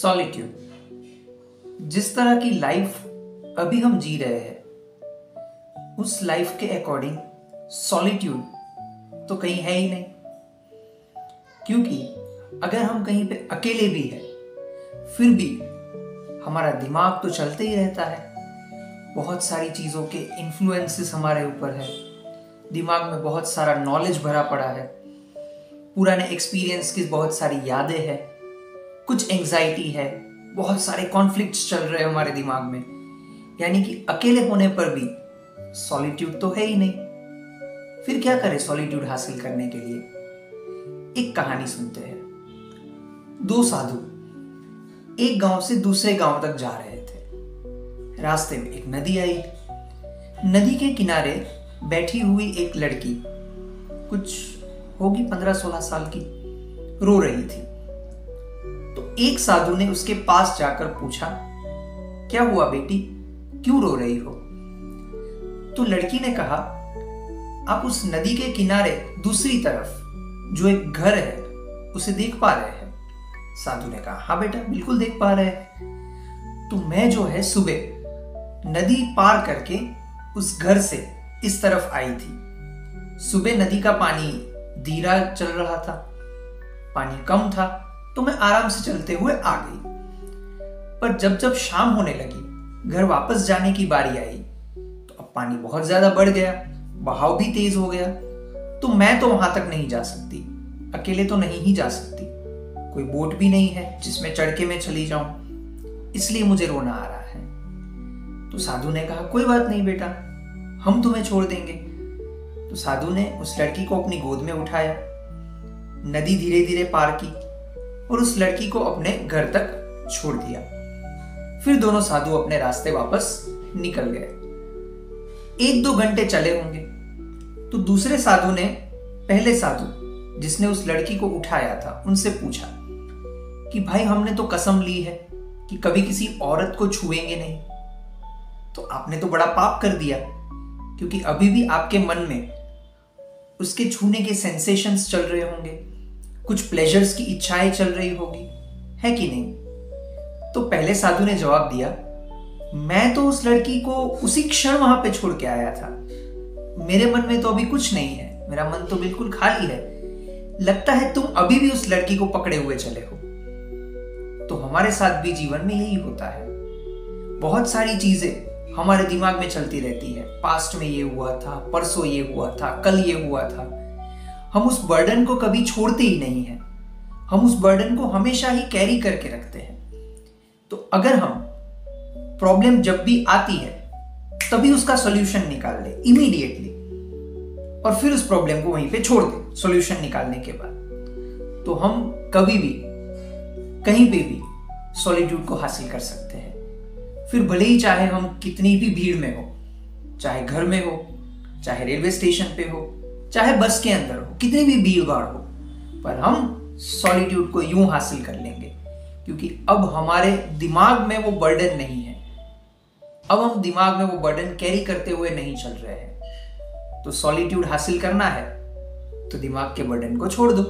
Solitude. जिस तरह की लाइफ अभी हम जी रहे हैं उस लाइफ के अकॉर्डिंग सॉलिट्यूड तो कहीं है ही नहीं, क्योंकि अगर हम कहीं पे अकेले भी हैं फिर भी हमारा दिमाग तो चलते ही रहता है। बहुत सारी चीज़ों के इन्फ्लुएंसेस हमारे ऊपर है, दिमाग में बहुत सारा नॉलेज भरा पड़ा है, पुराने एक्सपीरियंस की बहुत सारी यादें हैं, कुछ एंजाइटी है, बहुत सारे कॉन्फ्लिक्ट्स चल रहे हैं हमारे दिमाग में। यानी कि अकेले होने पर भी सॉलिट्यूड तो है ही नहीं। फिर क्या करें सॉलिट्यूड हासिल करने के लिए? एक कहानी सुनते हैं। दो साधु एक गांव से दूसरे गांव तक जा रहे थे। रास्ते में एक नदी आई। नदी के किनारे बैठी हुई एक लड़की, कुछ होगी 15-16 साल की, रो रही थी। तो एक साधु ने उसके पास जाकर पूछा, क्या हुआ बेटी, क्यों रो रही हो? तो लड़की ने कहा, आप उस नदी के किनारे दूसरी तरफ जो एक घर है उसे देख पा रहे हैं? साधु ने कहा, हाँ बेटा, बिल्कुल देख पा रहे हैं। तो मैं जो है सुबह नदी पार करके उस घर से इस तरफ आई थी। सुबह नदी का पानी धीरा चल रहा था, पानी कम था, तो मैं आराम से चलते हुए आ गई। पर जब जब शाम होने लगी, घर वापस जाने की बारी आई, तो अब पानी बहुत ज्यादा बढ़ गया, बहाव भी तेज हो गया। तो मैं तो वहां तक नहीं जा सकती, अकेले तो नहीं ही जा सकती, कोई बोट भी नहीं है जिसमें चढ़ के मैं चली जाऊं, इसलिए मुझे रोना आ रहा है। तो साधु ने कहा, कोई बात नहीं बेटा, हम तुम्हें छोड़ देंगे। तो साधु ने उस लड़की को अपनी गोद में उठाया, नदी धीरे धीरे पार की और उस लड़की को अपने घर तक छोड़ दिया। फिर दोनों साधु अपने रास्ते वापस निकल गए। 1-2 घंटे चले होंगे तो दूसरे साधु ने पहले साधु जिसने उस लड़की को उठाया था उनसे पूछा कि भाई, हमने तो कसम ली है कि कभी किसी औरत को छुएंगे नहीं, तो आपने तो बड़ा पाप कर दिया, क्योंकि अभी भी आपके मन में उसके छूने के सेंसेशंस चल रहे होंगे, कुछ प्लेजर्स की इच्छाएं चल रही होगी, है कि नहीं? तो पहले साधु ने जवाब दिया, मैं तो उस लड़की को उसी क्षण वहां पे छोड़ के आया था, मेरे मन में तो अभी कुछ नहीं है, मेरा मन तो बिल्कुल खाली है। लगता है तुम अभी भी उस लड़की को पकड़े हुए चले हो। तो हमारे साथ भी जीवन में यही होता है, बहुत सारी चीजें हमारे दिमाग में चलती रहती है। पास्ट में ये हुआ था, परसों ये हुआ था, कल ये हुआ था। हम उस बर्डन को कभी छोड़ते ही नहीं है, हम उस बर्डन को हमेशा ही कैरी करके रखते हैं। तो अगर हम प्रॉब्लम जब भी आती है तभी उसका सॉल्यूशन निकाल ले इमीडिएटली, और फिर उस प्रॉब्लम को वहीं पे छोड़ दे सॉल्यूशन निकालने के बाद, तो हम कभी भी कहीं पे भी सॉलिट्यूड को हासिल कर सकते हैं। फिर भले ही चाहे हम कितनी भी भीड़ में हो, चाहे घर में हो, चाहे रेलवे स्टेशन पे हो, चाहे बस के अंदर हो, कितनी भी भीड़ भाड़ हो, पर हम सॉलिट्यूड को यूं हासिल कर लेंगे, क्योंकि अब हमारे दिमाग में वो बर्डन नहीं है, अब हम दिमाग में वो बर्डन कैरी करते हुए नहीं चल रहे हैं। तो सॉलिट्यूड हासिल करना है तो दिमाग के बर्डन को छोड़ दो।